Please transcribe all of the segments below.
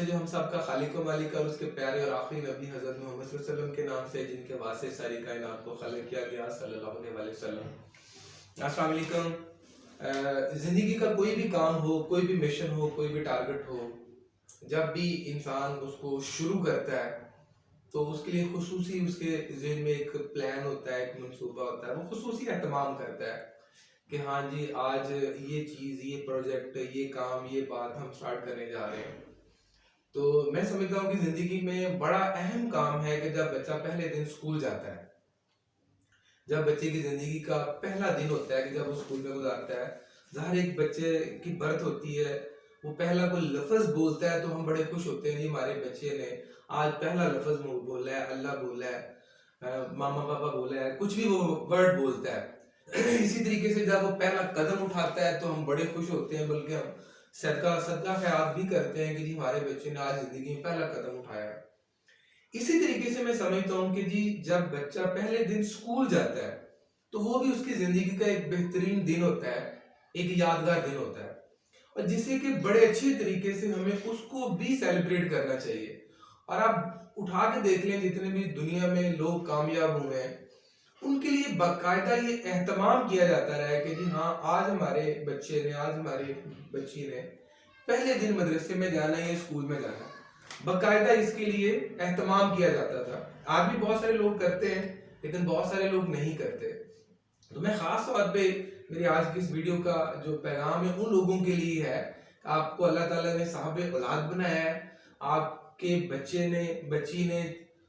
سے جو ہم سب کا خالق و مالک اور اس کے پیارے اور آخری نبی حضرت محمد صلی اللہ علیہ وسلم کے نام سے جن کے واسطے ساری کائنات کو خلق کیا گیا صلی اللہ علیہ وسلم. السلام علیکم. زندگی کا کوئی بھی کام ہو، کوئی بھی مشن ہو، کوئی بھی ٹارگٹ ہو، جب بھی انسان اس کو شروع کرتا ہے تو اس کے لیے خصوصی اس کے ذہن میں ایک پلان ہوتا ہے، ایک منصوبہ ہوتا ہے، وہ خصوصی اہتمام کرتا ہے کہ ہاں جی آج یہ چیز، یہ پروجیکٹ، یہ کام، یہ بات ہم سٹارٹ کرنے جا رہے ہیں. تو میں سمجھتا ہوں کہ زندگی میں بڑا اہم کام ہے کہ جب بچہ پہلے دن اسکول جاتا ہے، جب بچے کی زندگی کا پہلا دن ہوتا ہے کہ جب وہ اسکول میں گزارتا ہے. ظاہر ایک بچے کی برتھ ہوتی ہے، وہ پہلا کوئی لفظ بولتا ہے تو ہم بڑے خوش ہوتے ہیں جی ہمارے بچے نے آج پہلا لفظ بولا ہے، اللہ بولا ہے، ماما پاپا بولا ہے، کچھ بھی وہ ورڈ بولتا ہے. اسی طریقے سے جب وہ پہلا قدم اٹھاتا ہے تو ہم بڑے خوش ہوتے ہیں، بلکہ ہم صدقہ خیرات بھی کرتے ہیں کہ جی ہمارے بچے نے آج زندگی میں پہلا قدم اٹھایا ہے. اسی طریقے سے میں سمجھتا ہوں کہ جی جب بچہ پہلے دن اسکول جاتا ہے تو وہ بھی اس کی زندگی کا ایک بہترین دن ہوتا ہے، ایک یادگار دن ہوتا ہے، اور جسے کہ بڑے اچھے طریقے سے ہمیں اس کو بھی سیلیبریٹ کرنا چاہیے. اور آپ اٹھا کے دیکھ لیں جتنے بھی دنیا میں لوگ کامیاب ہوئے ہیں ان کے لیے باقاعدہ یہ اہتمام کیا جاتا رہا ہے کہ جی ہاں آج ہمارے بچے نے، آج ہماری بچی نے پہلے دن مدرسے میں جانا ہے یا اسکول میں جانا ہے. باقاعدہ اس کے لیے اہتمام کیا جاتا تھا. آج بھی بہت سارے لوگ کرتے ہیں لیکن بہت سارے لوگ نہیں کرتے. تو میں خاص طور پہ میری آج کی اس ویڈیو کا جو پیغام ہے ان لوگوں کے لیے ہے، آپ کو اللہ تعالیٰ نے صاحب اولاد بنایا ہے، آپ کے بچی نے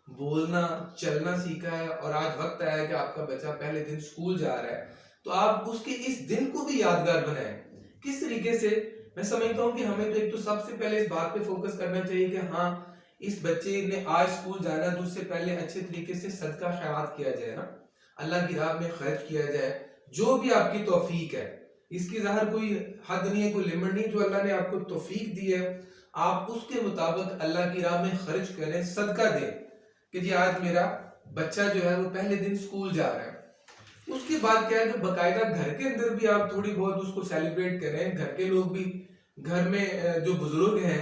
بولنا چلنا سیکھا ہے، اور آج وقت آیا ہے کہ آپ کا بچہ پہلے دن اسکول جا رہا ہے تو آپ اس کے اس دن کو بھی یادگار بنائیں. کس طریقے سے؟ میں سمجھتا ہوں کہ ہمیں تو ایک تو سب سے پہلے اس بات پہ فوکس کرنا چاہیے کہ ہاں اس بچے نے آج اسکول جانا ہے تو اس سے پہلے اچھے طریقے سے صدقہ خیرات کیا جائے نا، اللہ کی راہ میں خرچ کیا جائے جو بھی آپ کی توفیق ہے. اس کی ظاہر کوئی حد نہیں ہے، کوئی لمٹ نہیں. جو اللہ نے آپ کو توفیق دی ہے آپ اس کے مطابق اللہ کی راہ میں خرچ کریں، صدقہ دیں کہ جی آج میرا بچہ جو ہے وہ پہلے دن اسکول جا رہا ہے. اس کے بعد کیا ہے کہ باقاعدہ گھر کے اندر بھی آپ تھوڑی بہت اس کو سیلیبریٹ کریں. گھر کے لوگ بھی، گھر میں جو بزرگ ہیں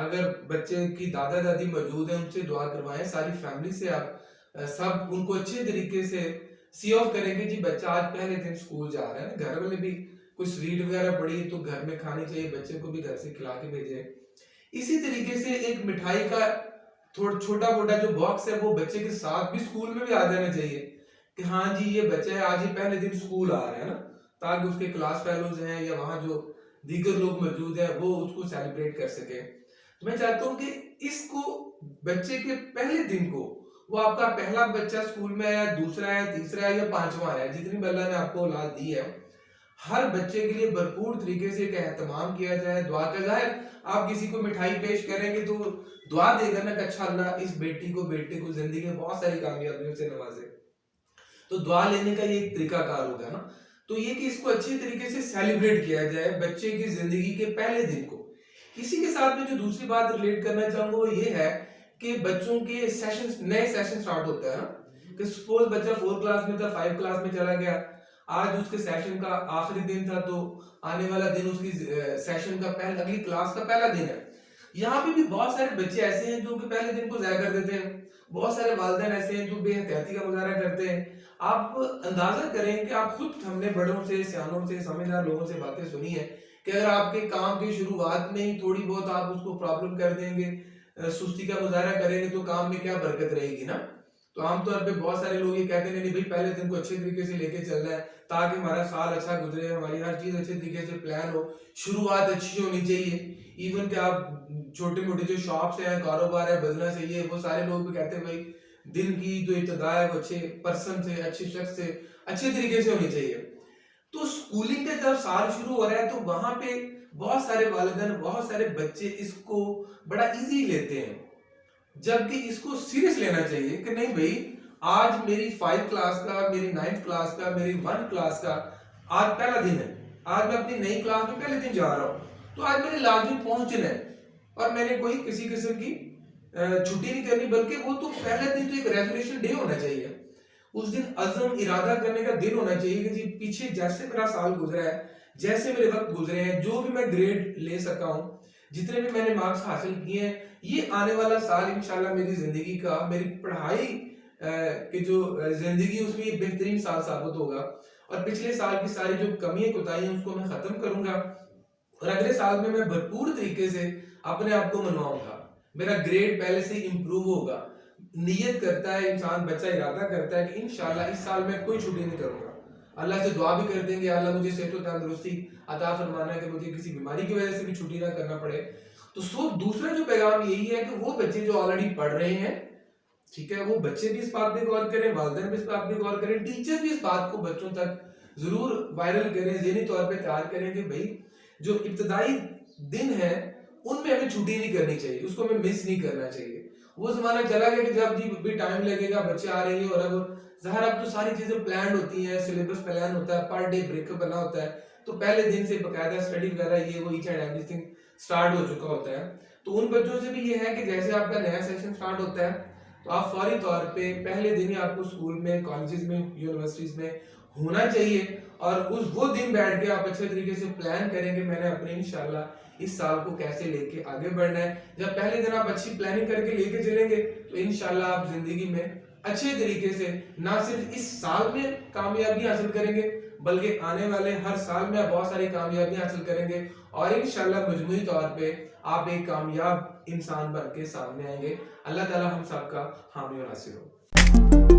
اگر بچے کی دادا دادی موجود ہیں ان سے دعا کروائیں. ساری فیملی سے آپ سب ان کو اچھے طریقے سے سی آف کریں گے جی بچہ آج پہلے دن اسکول جا رہا ہے. گھر والے بھی کوئی سویٹ وغیرہ پڑی تو گھر میں کھانی چاہیے، بچے کو بھی گھر سے کھلا کے بھیجیں. اسی طریقے سے ایک مٹھائی کا چھوٹا موٹا جو باکس ہے وہ بچے کے ساتھ بھی اسکول میں بھی آ جانا چاہیے کہ ہاں جی یہ بچہ ہے آج ہی پہلے دن اسکول آ رہا ہے نا، تاکہ اس کے کلاس فیلوز ہیں یا وہاں جو دیگر لوگ موجود ہیں وہ اس کو سیلیبریٹ کر سکیں. تو میں چاہتا ہوں کہ اس کو بچے کے پہلے دن کو، وہ آپ کا پہلا بچہ اسکول میں ہے، دوسرا ہے، تیسرا ہے یا پانچواں ہے، جتنی بھی اللہ نے آپ کو اولاد دی ہے، ہر بچے کے لیے بھرپور طریقے سے ایک اہتمام کیا جائے. دعا کا ظاہر آپ کسی کو مٹھائی پیش کریں گے تو دعا دے گا نا کہ اچھا اللہ اس بیٹی کو بیٹے کو زندگی میں بہت ساری کامیابیوں سے نوازے. تو دعا لینے کا یہ ایک طریقہ کار ہوگا نا. تو یہ کہ اس کو اچھے طریقے سے سیلیبریٹ کیا جائے بچے کی زندگی کے پہلے دن کو. اسی کے ساتھ میں جو دوسری بات ریلیٹ کرنا چاہوں گا وہ یہ ہے کہ بچوں کے نئے سیشن سٹارٹ ہوتا ہے نا، کہ سپوز بچہ 4 کلاس میں تھا، 5 کلاس میں چلا گیا، آج اس کے سیشن کا آخری دن تھا تو آنے والا دن اس کی سیشن کا اگلی کلاس کا پہلا دن ہے. یہاں پہ بھی بہت سارے بچے ایسے ہیں جو کہ پہلے دن کو ضائع کر دیتے ہیں، بہت سارے والدین ایسے ہیں جو بے احتیاطی کا مظاہرہ کرتے ہیں. آپ اندازہ کریں کہ آپ خود، ہم نے بڑوں سے، سیانوں سے، سمجھدار لوگوں سے باتیں سنی ہیں کہ اگر آپ کے کام کی شروعات میں ہی تھوڑی بہت آپ اس کو پرابلم کر دیں گے، سستی کا مظاہرہ کریں گے تو کام میں کیا برکت رہے گی نا. تو عام طور پہ بہت سارے لوگ یہ کہتے ہیں نہیں بھائی پہلے دن کو اچھے طریقے سے لے کے چلنا ہے تاکہ ہمارا سال اچھا گزرے، ہماری ہر چیز اچھے طریقے سے پلان ہو، شروعات اچھی ہونی چاہیے. ایون کہ آپ چھوٹے موٹے جو شاپس ہیں، کاروبار ہے، بزنس ہے، یہ وہ سارے لوگ بھی کہتے ہیں بھائی دن کی جو ابتدا ہے وہ اچھے پرسن سے، اچھے شخص سے، اچھے طریقے سے ہونی چاہیے. تو سکولنگ کا جب سال شروع ہو رہا ہے تو وہاں پہ بہت سارے والدین، بہت سارے بچے اس کو بڑا ایزی لیتے ہیں، جبکہ اس کو سیریس لینا چاہیے کہ نہیں بھائی آج میری 5 کلاس کا، میری 9 کلاس کا، میری 1 کلاس کا آج پہلا دن ہے، آج میں اپنی نئی کلاس میں پہلے دن جا رہا ہوں تو آج میں نے لازمی پہنچنا ہے، اور میں نے کوئی کسی قسم کی چھٹی نہیں کرنی، بلکہ وہ تو پہلے دن تو ایک ریزولوشن ڈے ہونا چاہیے. اس دن عزم ارادہ کرنے کا دن ہونا چاہیے کہ جی پیچھے جیسے میرا سال گزرا ہے، جیسے میرے وقت گزرے ہیں، جو بھی میں گریڈ لے سکا ہوں، جتنے بھی میں نے مارکس حاصل کیے ہیں یہ آنے والا سال انشاءاللہ میری زندگی کا، میری پڑھائی کی جو زندگی اس میں یہ بہترین سال ثابت ہوگا، اور پچھلے سال کی ساری جو کمیاں کوتاہیاں اس کو میں ختم کروں گا، اور اگلے سال میں بھرپور طریقے سے اپنے آپ کو منواؤں گا، میرا گریڈ پہلے سے امپروو ہوگا۔ نیت کرتا ہے انسان، بچہ ارادہ کرتا ہے کہ انشاءاللہ اس سال میں کوئی چھٹی نہیں کروں گا، اللہ سے دعا بھی کر دیں گے اللہ مجھے صحت و تندرستی عطا فرمانا ہے کہ مجھے کسی بیماری کی وجہ سے بھی چھٹی نہ کرنا پڑے۔ تو دوسرا جو پیغام یہی ہے کہ وہ بچے جو آلریڈی پڑھ رہے ہیں، ٹھیک ہے، وہ بچے بھی اس بات پہ غور کریں، والدین بھی اس بات پہ غور کریں، ٹیچر بھی اس بات کو بچوں تک ضرور وائرل کریں، ذہنی طور پہ تیار کریں کہ بھائی جو ابتدائی دن ہے ان میں ہمیں چھٹی نہیں کرنی چاہیے، اس کو ہمیں مس نہیں کرنا چاہیے۔ وہ زمانہ چلا گیا کہ جب جی بھی ٹائم لگے گا، بچے آ رہے ہیں، اور اب ظاہر اب تو ساری چیزیں پلانڈ ہوتی ہیں، سلیبس پلان ہوتا ہے، پر ڈے بریک بنا ہوتا ہے، تو پہلے دن سے باقاعدہ اسٹڈی وغیرہ یہ وہ each and everything start ہو چکا ہوتا ہے۔ تو ان بچوں سے بھی یہ ہے کہ جیسے آپ کا نیا سیشن اسٹارٹ ہوتا ہے تو آپ فوری طور پہ پہلے دن ہی آپ کو اسکول میں، کالجز میں، یونیورسٹیز میں ہونا چاہیے، اور وہ دن بیٹھ کے آپ اچھے طریقے سے پلان کریں کہ میں نے اپنے انشاءاللہ اس سال کو کیسے لے کے آگے بڑھنا ہے۔ جب پہلے دن آپ اچھی پلاننگ کر کے لے کے چلیں گے تو انشاءاللہ آپ زندگی میں اچھے طریقے سے نہ صرف اس سال میں کامیابی حاصل کریں گے بلکہ آنے والے ہر سال میں آپ بہت ساری کامیابیاں حاصل کریں گے، اور انشاءاللہ مجموعی طور پہ آپ ایک کامیاب انسان بن کے سامنے آئیں گے۔ اللہ تعالی ہم سب کا حامی و ناصر ہو۔